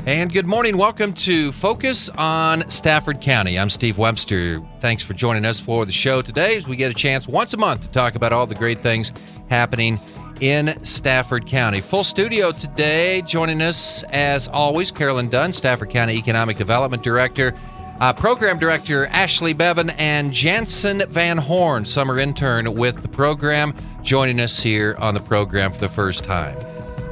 And good morning. Welcome to Focus on Stafford County. I'm Steve Webster. Thanks for joining us for the show today as we get a chance once a month to talk about all the great things happening in Stafford County. Full studio today. Joining us, as always, Carolyn Dunn, Stafford County Economic Development Director, Program Director Ashley Bevan, and Jansen Van Horn, summer intern with the program, joining us here on the program for the first time.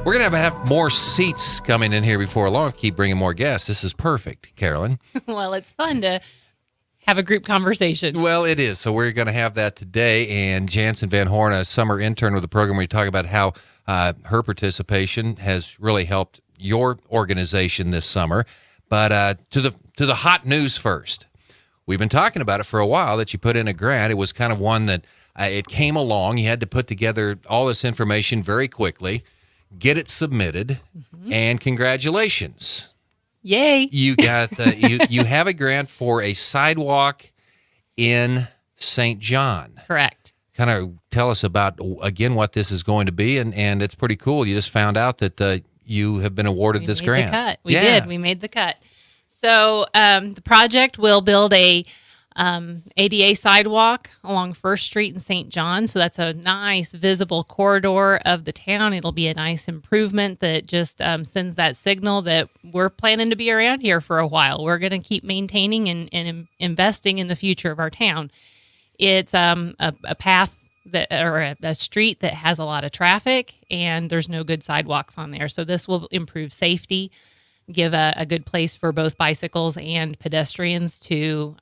We're going to have more seats coming in here before long. Keep bringing more guests. This is perfect, Carolyn. Well, it's fun to have a group conversation. Well, it is. So we're going to have that today. And Jansen Van Horn, a summer intern with the program, we talk about how her participation has really helped your organization this summer. But to the hot news first. We've been talking about it for a while that you put in a grant. It was kind of one that it came along. You had to put together all this information very quickly, get it submitted, and congratulations. Yay. You got you have a grant for a sidewalk in St. John. Correct. Kind of tell us about, again, what this is going to be, and it's pretty cool. You just found out that you have been awarded this grant. We did. We made the cut. So the project will build a ADA sidewalk along First Street in St. John. So that's a nice visible corridor of the town. It'll be a nice improvement that just sends that signal that we're planning to be around here for a while. We're going to keep maintaining and investing in the future of our town. It's a path or a street that has a lot of traffic, and there's no good sidewalks on there. So this will improve safety, give a good place for both bicycles and pedestrians to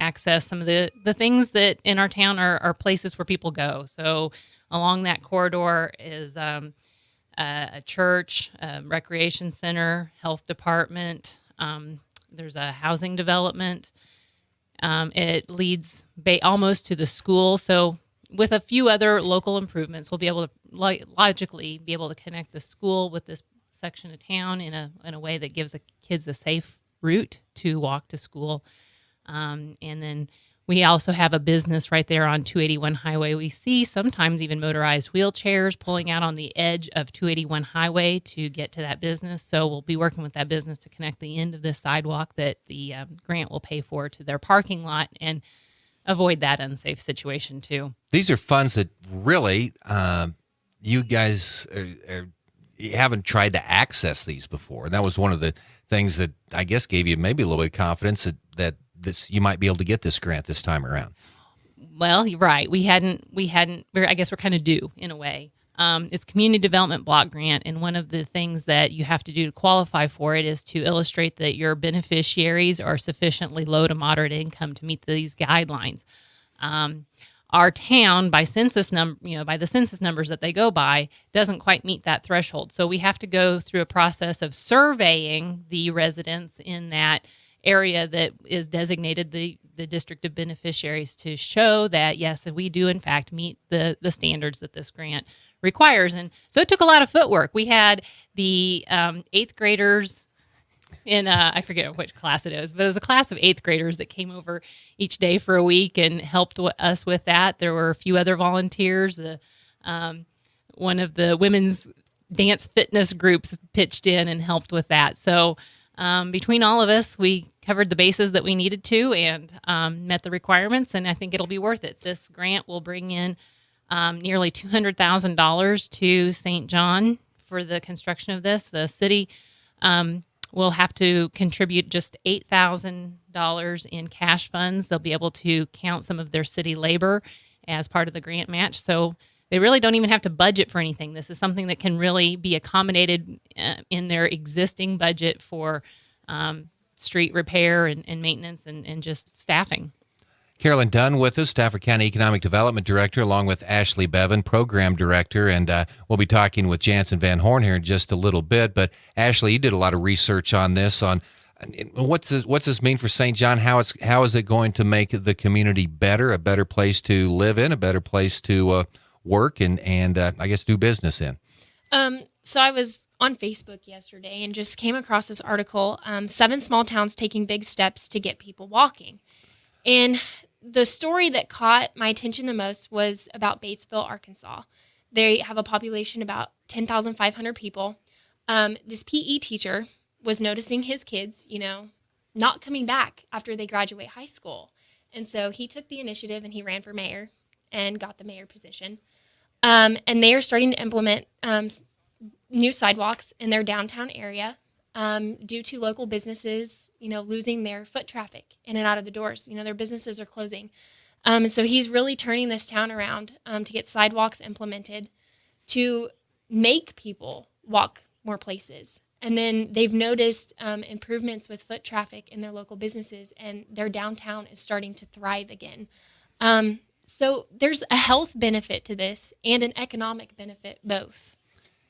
access some of the things that in our town are places where people go. So along that corridor is a church, a recreation center, health department. There's a housing development. It leads almost to the school. So with a few other local improvements, we'll be able to logically be able to connect the school with this section of town in a way that gives the kids a safe route to walk to school. And then we also have a business right there on 281 Highway. We see sometimes even motorized wheelchairs pulling out on the edge of 281 Highway to get to that business. So we'll be working with that business to connect the end of this sidewalk that the grant will pay for to their parking lot and avoid that unsafe situation too. These are funds that really you guys you haven't tried to access these before. And that was one of the things that I guess gave you maybe a little bit of confidence that you might be able to get this grant this time around. Well, you're right. We hadn't. I guess we're kind of due in a way. It's community development block grant, and one of the things that you have to do to qualify for it is to illustrate that your beneficiaries are sufficiently low to moderate income to meet these guidelines. Our town, by the census numbers that they go by, doesn't quite meet that threshold. So we have to go through a process of surveying the residents in that area that is designated the district of beneficiaries to show that, yes, we do, in fact, meet the standards that this grant requires. And so it took a lot of footwork. We had the 8th graders in, I forget which class it is, but it was a class of 8th graders that came over each day for a week and helped us with that. There were a few other volunteers. One of the women's dance fitness groups pitched in and helped with that. So between all of us, we covered the bases that we needed to and met the requirements, and I think it'll be worth it. This grant will bring in nearly $200,000 to St. John for the construction of this. The city will have to contribute just $8,000 in cash funds. They'll be able to count some of their city labor as part of the grant match. So they really don't even have to budget for anything. This is something that can really be accommodated in their existing budget for street repair and maintenance and just staffing. Carolyn Dunn with us, Stafford County Economic Development Director, along with Ashley Bevan, Program Director, and we'll be talking with Jansen Van Horn here in just a little bit. But Ashley, you did a lot of research on this. On what's this mean for St. John? How is it going to make the community better, a better place to live in, a better place to work and I guess do business in? So I was on Facebook yesterday and just came across this article, 7 small towns taking big steps to get people walking. And the story that caught my attention the most was about Batesville, Arkansas. They have a population about 10,500 people. This PE teacher was noticing his kids, not coming back after they graduate high school. And so he took the initiative and he ran for mayor and got the mayor position. And they are starting to implement new sidewalks in their downtown area due to local businesses, losing their foot traffic in and out of the doors. Their businesses are closing. So he's really turning this town around to get sidewalks implemented to make people walk more places. And then they've noticed improvements with foot traffic in their local businesses, and their downtown is starting to thrive again. So there's a health benefit to this and an economic benefit, both.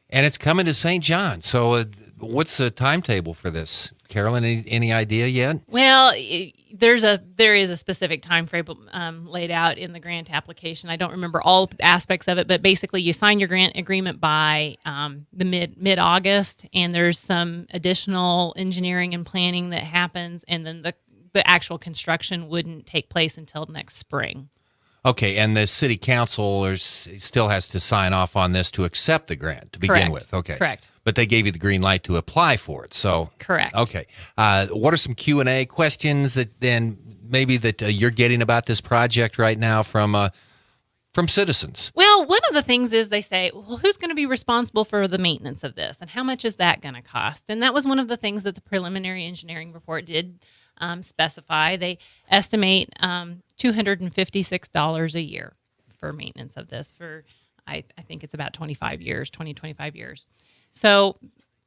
And it's coming to St. John. So what's the timetable for this? Carolyn, any idea yet? Well, there is a specific time frame laid out in the grant application. I don't remember all aspects of it, but basically you sign your grant agreement by the mid-August, and there's some additional engineering and planning that happens, and then the actual construction wouldn't take place until next spring. Okay, and the city council still has to sign off on this to accept the grant to begin with. Okay, correct. But they gave you the green light to apply for it. So correct. Okay. What are some Q&A questions that you're getting about this project right now from citizens? Well, one of the things is they say, well, who's going to be responsible for the maintenance of this, and how much is that going to cost? And that was one of the things that the preliminary engineering report did specify. They estimate $256 a year for maintenance of this for, I think it's about 25 years. So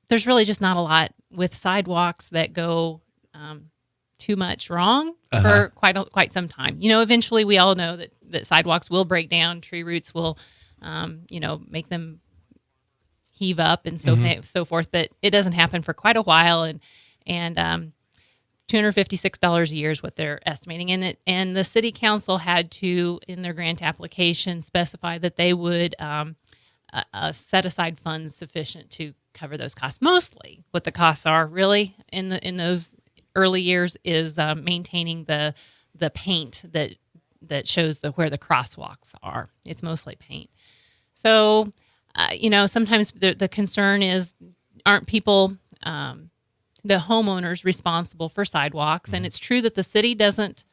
there's really just not a lot with sidewalks that go too much wrong for quite some time. Eventually we all know that sidewalks will break down, tree roots will, make them heave up and so forth, but it doesn't happen for quite a while. And $256 a year is what they're estimating. And the city council had to, in their grant application, specify that they would set aside funds sufficient to cover those costs. Mostly what the costs are really in those early years is maintaining the paint that shows where the crosswalks are. It's mostly paint. So, sometimes the concern is, aren't people... the homeowners responsible for sidewalks. And it's true that the city doesn't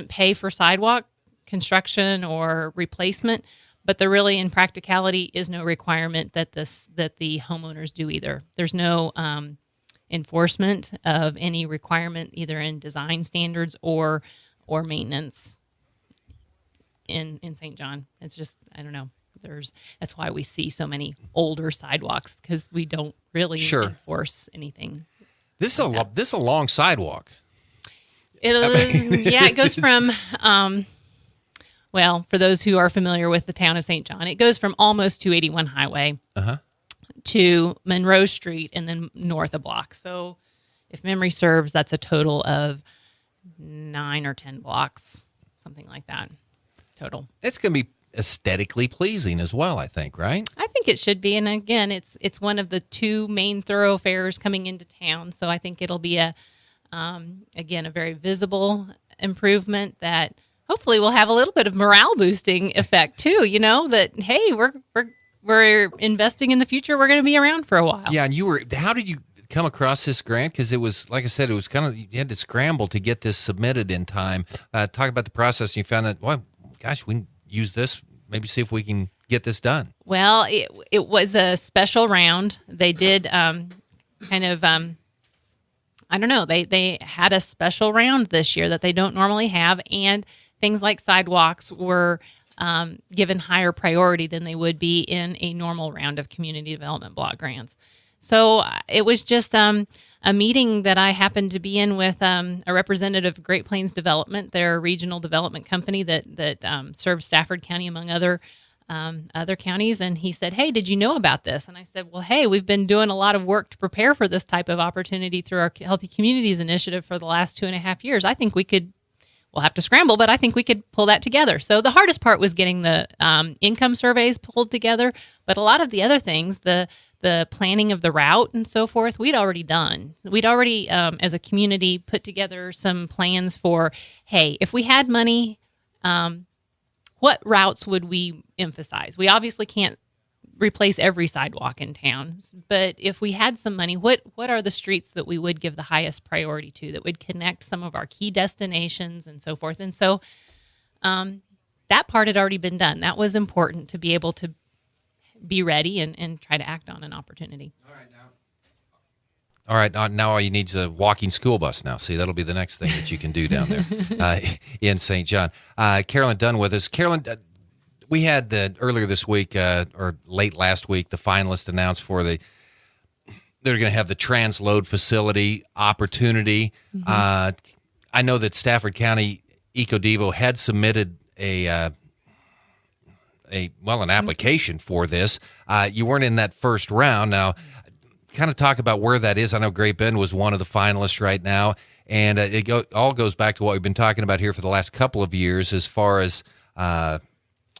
pay for sidewalk construction or replacement, but there really, in practicality, is no requirement that the homeowners do either. There's no enforcement of any requirement either in design standards or maintenance in St. John. It's just, I don't know. That's why we see so many older sidewalks, because we don't really enforce anything. This is a long sidewalk. It goes from for those who are familiar with the town of St. John, it goes from almost 281 Highway to Monroe Street and then north a block. So if memory serves, that's a total of 9 or 10 blocks, something like that total. It's going to be aesthetically pleasing as well, I think, right? I think it should be. And again, it's one of the two main thoroughfares coming into town. So I think it'll be a very visible improvement that hopefully will have a little bit of morale boosting effect too, that, hey, we're investing in the future. We're going to be around for a while. Yeah. And how did you come across this grant? Because it was, like I said, it was you had to scramble to get this submitted in time. Talk about the process. And you found out, well, gosh, we use this, maybe see if we can get this done. Well, it was a special round. They did I don't know, they had a special round this year that they don't normally have, and things like sidewalks were given higher priority than they would be in a normal round of community development block grants. So it was just a meeting that I happened to be in with a representative of Great Plains Development, their regional development company that serves Stafford County among other counties. And he said, "Hey, did you know about this?" And I said, "Well, hey, we've been doing a lot of work to prepare for this type of opportunity through our Healthy Communities initiative for the last 2.5 years. I think we'll have to scramble, but I think we could pull that together." So the hardest part was getting the income surveys pulled together, but a lot of the other things, the planning of the route and so forth, we'd already done. We'd already, as a community, put together some plans for, hey, if we had money, what routes would we emphasize? We obviously can't replace every sidewalk in town. But if we had some money, what are the streets that we would give the highest priority to that would connect some of our key destinations and so forth? And so that part had already been done. That was important to be able to be ready and try to act on an opportunity. All right, now all you need is a walking school bus now. See, that'll be the next thing that you can do down there in St. John. Carolyn Dunn with us. Carolyn, we had earlier this week or late last week, the finalists announced for they're going to have the Transload Facility opportunity. I know that Stafford County EcoDevo had submitted an application for this. You weren't in that first round. Now, kind of talk about where that is. I know Great Bend was one of the finalists right now, and all goes back to what we've been talking about here for the last couple of years as far as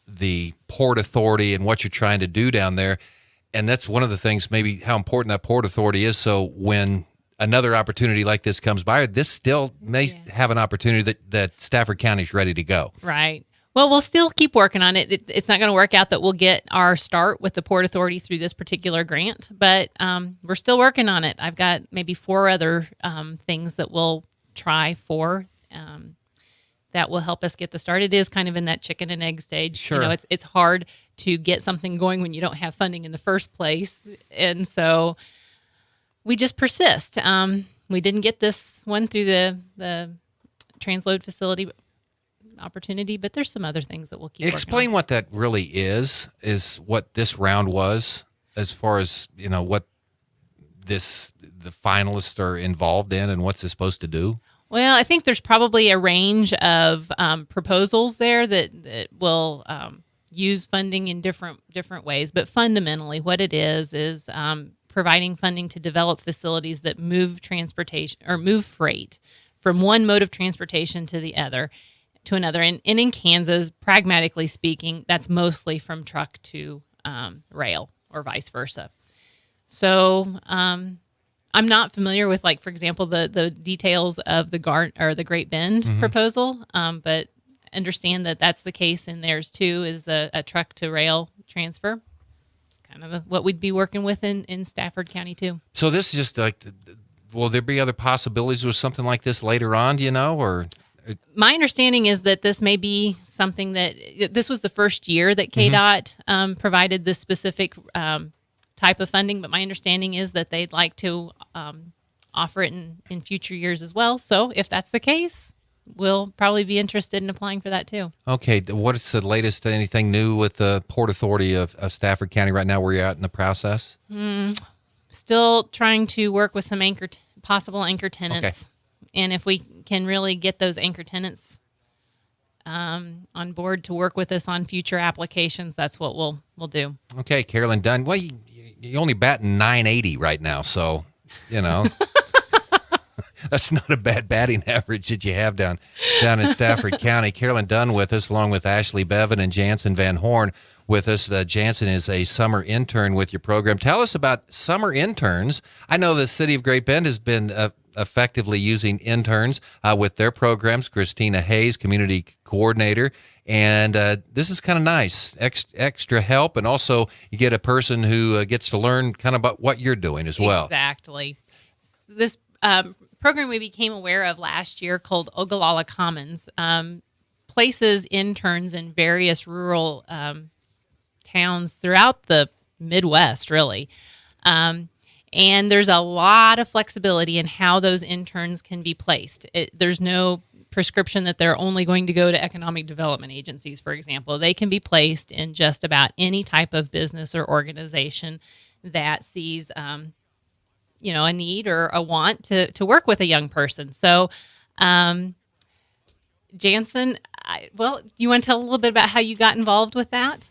the Port Authority and what you're trying to do down there. And that's one of the things, maybe how important that Port Authority is. So when another opportunity like this comes by, this still may have an opportunity that Stafford County is ready to go. Right. Well, we'll still keep working on it. It's not going to work out that we'll get our start with the Port Authority through this particular grant, but we're still working on it. I've got maybe 4 other things that we'll try for that will help us get the start. It is kind of in that chicken and egg stage. Sure. You know, it's hard to get something going when you don't have funding in the first place, and so we just persist. We didn't get this one through the Transload Facility opportunity, but there's some other things that we'll keep Explain working on. what that really is what this round was, as far as, what the finalists are involved in and what's it supposed to do. Well, I think there's probably a range of proposals there that will use funding in different ways, but fundamentally what it is providing funding to develop facilities that move transportation or move freight from one mode of transportation to another. And in Kansas, pragmatically speaking, that's mostly from truck to rail or vice versa. So I'm not familiar with, like, for example, the details of the Great Bend proposal, but understand that that's the case in theirs too, is a truck to rail transfer. It's kind of what we'd be working with in Stafford County too. So this is just like, will there be other possibilities with something like this later on, do you know, or... My understanding is that this may be something that this was the first year that KDOT provided this specific type of funding, but my understanding is that they'd like to offer it in future years as well. So if that's the case, we'll probably be interested in applying for that too. Okay. What is the latest, anything new with the Port Authority of Stafford County right now where you're at in the process? Still trying to work with some possible anchor tenants. Okay. And if we can really get those anchor tenants on board to work with us on future applications, that's what we'll do. Okay, Carolyn Dunn. Well, you only batting .980 right now, so, that's not a bad batting average that you have down in Stafford County. Carolyn Dunn with us, along with Ashley Bevan and Jansen Van Horn with us. Jansen is a summer intern with your program. Tell us about summer interns. I know the city of Great Bend has been effectively using interns with their programs. Christina Hayes, community coordinator, and this is kind of nice, extra help, and also you get a person who gets to learn kind of about what you're doing as well. Exactly. This program we became aware of last year called Ogallala Commons places interns in various rural towns throughout the Midwest, really. And there's a lot of flexibility in how those interns can be placed. There's no prescription that they're only going to go to economic development agencies, for example. They can be placed in just about any type of business or organization that sees, a need or a want to work with a young person. So, Jansen, you want to tell a little bit about how you got involved with that?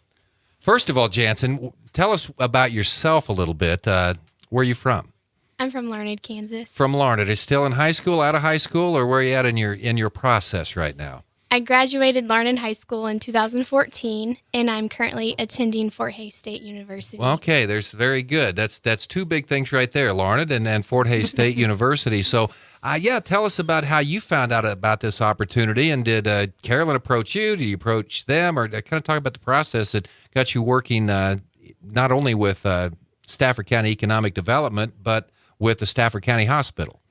First of all, Jansen, tell us about yourself a little bit. Where are you from? I'm from Larned, Kansas. From Larned. Is still in high school, out of high school, or where are you at in your process right now? I graduated Larned High School in 2014, and I'm currently attending Fort Hays State University. Well, okay, there's very good. That's 2 big things right there, Larned and Fort Hays State University. So, tell us about how you found out about this opportunity, and did Carolyn approach you? Did you approach them, or kind of talk about the process that got you working not only with Stafford County Economic Development, but with the Stafford County Hospital.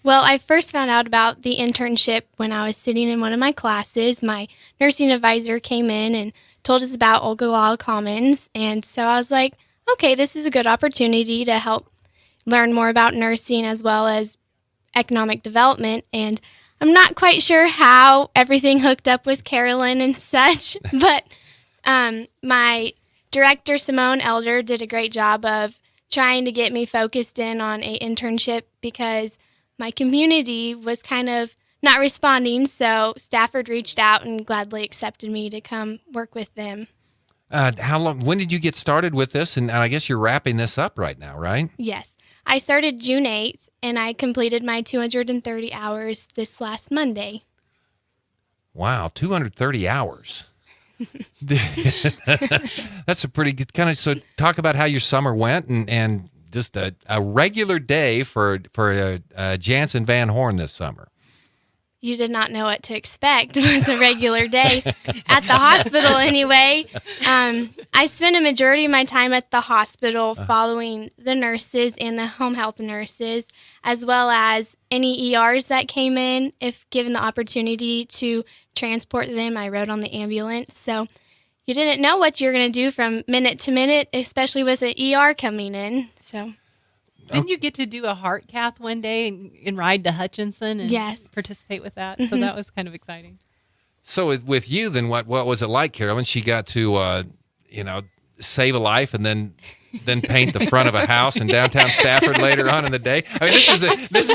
Well, I first found out about the internship when I was sitting in one of my classes. My nursing advisor came in and told us about Ogallala Commons, and so I was like, okay, this is a good opportunity to help learn more about nursing as well as economic development. And I'm not quite sure how everything hooked up with Carolyn and such, but my director, Simone Elder, did a great job of trying to get me focused in on an internship because my community was kind of not responding, so Stafford reached out and gladly accepted me to come work with them. How long? When did you get started with this? And I guess you're wrapping this up right now, right? Yes. I started June 8th, and I completed my 230 hours this last Monday. Wow, 230 hours. That's a pretty good kind of. So talk about how your summer went and just a regular day for Jansen Van Horn this summer. You did not know what to expect. It was a regular day at the hospital anyway. I spent a majority of my time at the hospital following the nurses and the home health nurses, as well as any ERs that came in. If given the opportunity to transport them, I rode on the ambulance. So you didn't know what you're going to do from minute to minute, especially with an ER coming in. So. Didn't you get to do a heart cath one day and ride to Hutchinson and yes. participate with that? So that was kind of exciting. So with you, then what was it like, Carolyn? She got to save a life and then paint the front of a house in downtown Stafford later on in the day. I mean, this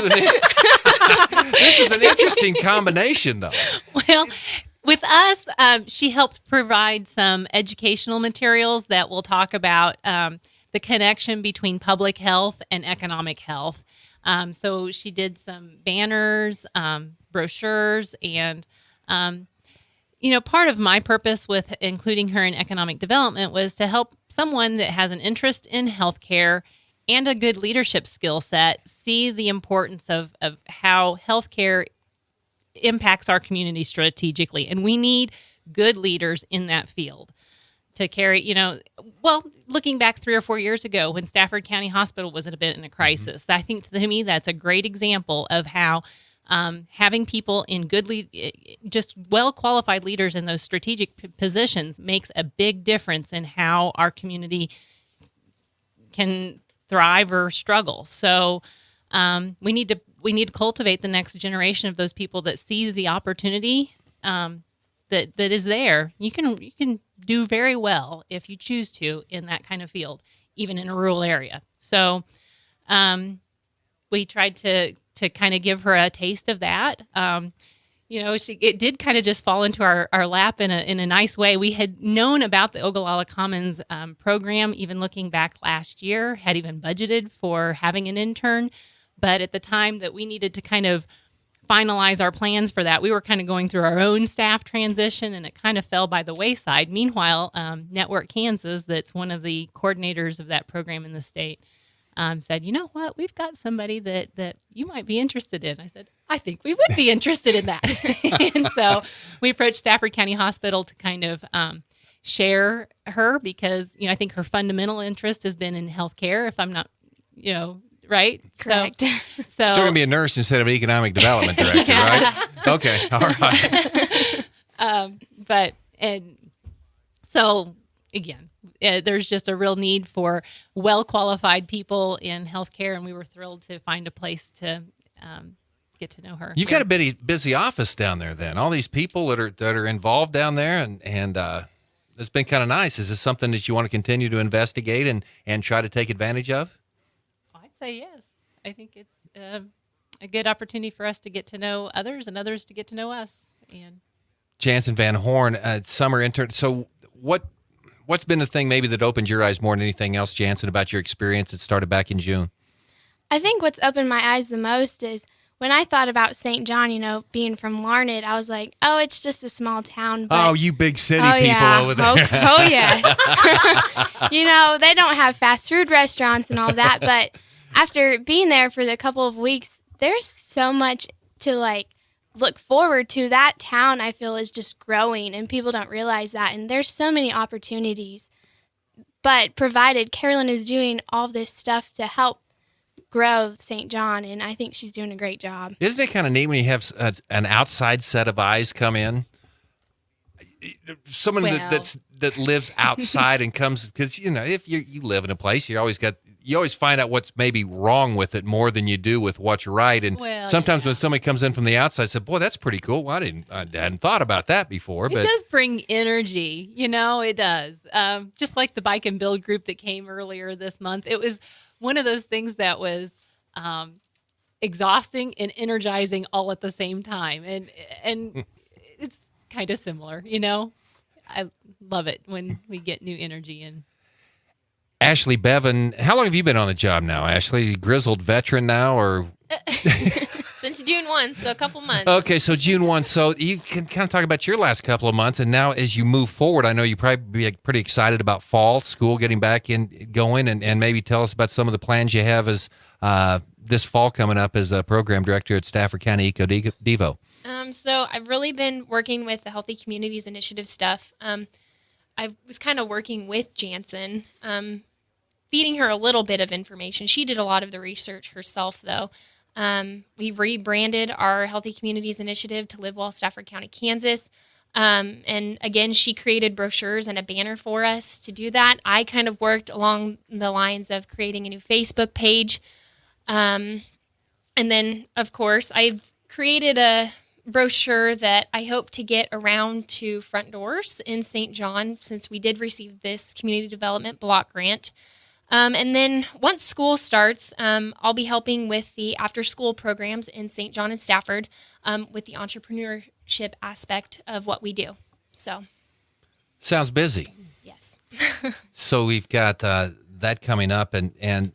is an interesting combination, though. Well, with us, she helped provide some educational materials that we'll talk about. The connection between public health and economic health. So she did some banners, brochures, and, part of my purpose with including her in economic development was to help someone that has an interest in healthcare and a good leadership skill set see the importance of how healthcare impacts our community strategically. And we need good leaders in that field to carry, looking back 3 or 4 years ago when Stafford County Hospital was a bit in a crisis, I think to me that's a great example of how having people in just well-qualified leaders in those strategic positions makes a big difference in how our community can thrive or struggle. So we need to cultivate the next generation of those people that sees the opportunity that is there. You can do very well if you choose to in that kind of field, even in a rural area. So we tried to kind of give her a taste of that. It did kind of just fall into our lap in a nice way. We had known about the Ogallala Commons program, even looking back last year, had even budgeted for having an intern. But at the time that we needed to kind of finalize our plans for that, we were kind of going through our own staff transition, and it kind of fell by the wayside. Meanwhile, Network Kansas, that's one of the coordinators of that program in the state, said, you know what, we've got somebody that you might be interested in. I said, I think we would be interested in that. And so we approached Stafford County Hospital to kind of share her because, I think her fundamental interest has been in healthcare, if I'm not, right? Correct. So still going to be a nurse instead of an economic development director, right? Okay, all right. So again, there's just a real need for well-qualified people in healthcare, and we were thrilled to find a place to get to know her. You've got a busy office down there, then. All these people that are involved down there, and it's been kind of nice. Is this something that you want to continue to investigate and try to take advantage of? I'd say yes. I think it's a good opportunity for us to get to know others and others to get to know us. And Jansen Van Horn, summer intern. So what's been the thing maybe that opened your eyes more than anything else, Jansen, about your experience that started back in June? I think what's opened my eyes the most is when I thought about St. John, being from Larned, I was like, oh, it's just a small town. But, you big city people over there. Oh, yes. They don't have fast food restaurants and all that, but after being there for the couple of weeks, there's so much to look forward to. That town, I feel, is just growing, and people don't realize that. And there's so many opportunities but provided Carolyn is doing all this stuff to help grow St. John, and I think she's doing a great job. Isn't it kind of neat when you have an outside set of eyes come in? Someone that lives outside and comes, because if you live in a place, you always find out what's maybe wrong with it more than you do with what's right. And sometimes when somebody comes in from the outside, I said, "Boy, that's pretty cool. Well, I hadn't thought about that before." But it does bring energy, it does. Just like the Bike and Build group that came earlier this month, it was one of those things that was exhausting and energizing all at the same time, and it's kind of similar, I love it when we get new energy in. Ashley Bevan, how long have you been on the job now, Ashley? Grizzled veteran now, or? Since June 1, so a couple months. Okay, so June 1. So you can kind of talk about your last couple of months, and now as you move forward, I know you probably be pretty excited about fall, school getting back going, and maybe tell us about some of the plans you have as this fall coming up as a program director at Stafford County Eco Devo. So I've really been working with the Healthy Communities Initiative stuff. I was kind of working with Jansen, feeding her a little bit of information. She did a lot of the research herself, though. We rebranded our Healthy Communities Initiative to Live Well Stafford County, Kansas. And again, she created brochures and a banner for us to do that. I kind of worked along the lines of creating a new Facebook page. And then, of course, I've created a brochure that I hope to get around to front doors in St. John, since we did receive this community development block grant. And then once school starts, I'll be helping with the after-school programs in St. John and Stafford with the entrepreneurship aspect of what we do. So, sounds busy. Yes. So we've got that coming up, and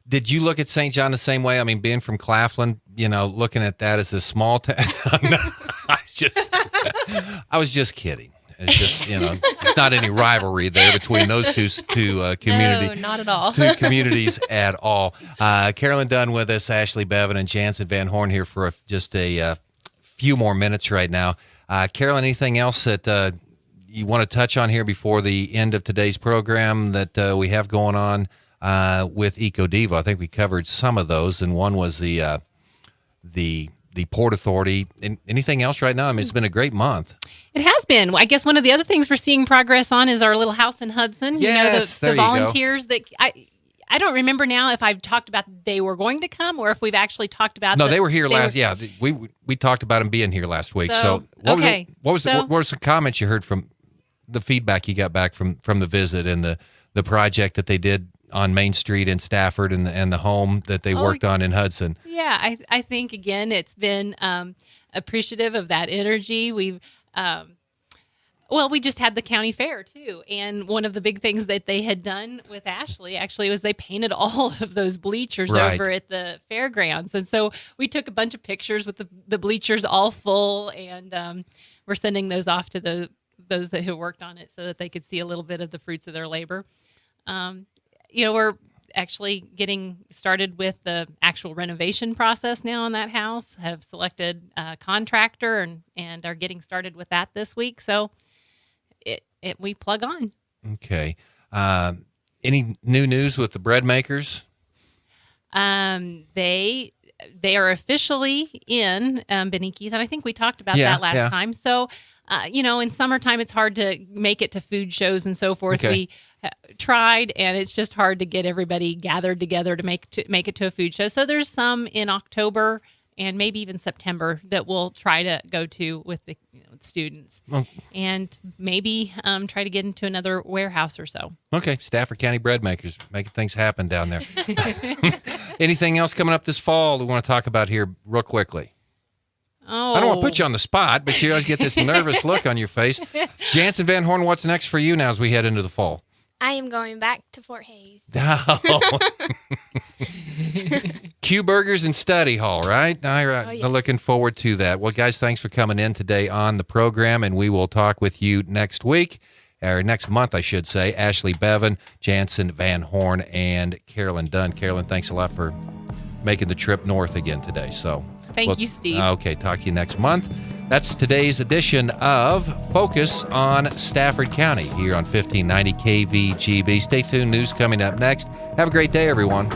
did you look at St. John the same way? I mean, being from Claflin, looking at that as a small town. No, I was just kidding. It's just, there's not any rivalry there between those two communities. No, not at all. Two communities at all. Carolyn Dunn with us, Ashley Bevan, and Jansen Van Horn here for just a few more minutes right now. Carolyn, anything else that you want to touch on here before the end of today's program that we have going on with EcoDevo? I think we covered some of those, and one was the Port Authority. And anything else right now? I mean, it's been a great month. It has been. I guess one of the other things we're seeing progress on is our little house in Hudson. Yes, the volunteers that I don't remember now if I've talked about they were going to come or if we've actually talked about. No, they were here last. Yeah, we talked about them being here last week. So what was the comments you heard from the feedback you got back from the visit and the project that they did on Main Street in Stafford and the home that they worked on in Hudson? Yeah, I think again it's been appreciative of that energy. We've we just had the county fair too, and one of the big things that they had done with Ashley actually was they painted all of those bleachers over at the fairgrounds, and so we took a bunch of pictures with the bleachers all full, and we're sending those off to those who worked on it so that they could see a little bit of the fruits of their labor. We're actually getting started with the actual renovation process now in that house, have selected a contractor and are getting started with that this week. So we plug on. Okay. Any new news with the bread makers? They are officially in Benny Keith, and I think we talked about that last time. So, in summertime, it's hard to make it to food shows and so forth. Okay. We tried, and it's just hard to get everybody gathered together to make it to a food show. So there's some in October and maybe even September that we'll try to go to with the students, and maybe try to get into another warehouse or so. Okay, Stafford County bread makers making things happen down there. Anything else coming up this fall we want to talk about here real quickly? Oh. I don't want to put you on the spot, but you always get this nervous look on your face. Jansen Van Horn, what's next for you now as we head into the fall? I am going back to Fort Hays. Oh. Q Burgers and Study Hall, right? All right. Oh, yeah. I'm looking forward to that. Well, guys, thanks for coming in today on the program, and we will talk with you next week, or next month, I should say. Ashley Bevan, Jansen Van Horn, and Carolyn Dunn. Carolyn, thanks a lot for making the trip north again today. So, Thank you, Steve. Okay, talk to you next month. That's today's edition of Focus on Stafford County here on 1590 KVGB. Stay tuned. News coming up next. Have a great day, everyone.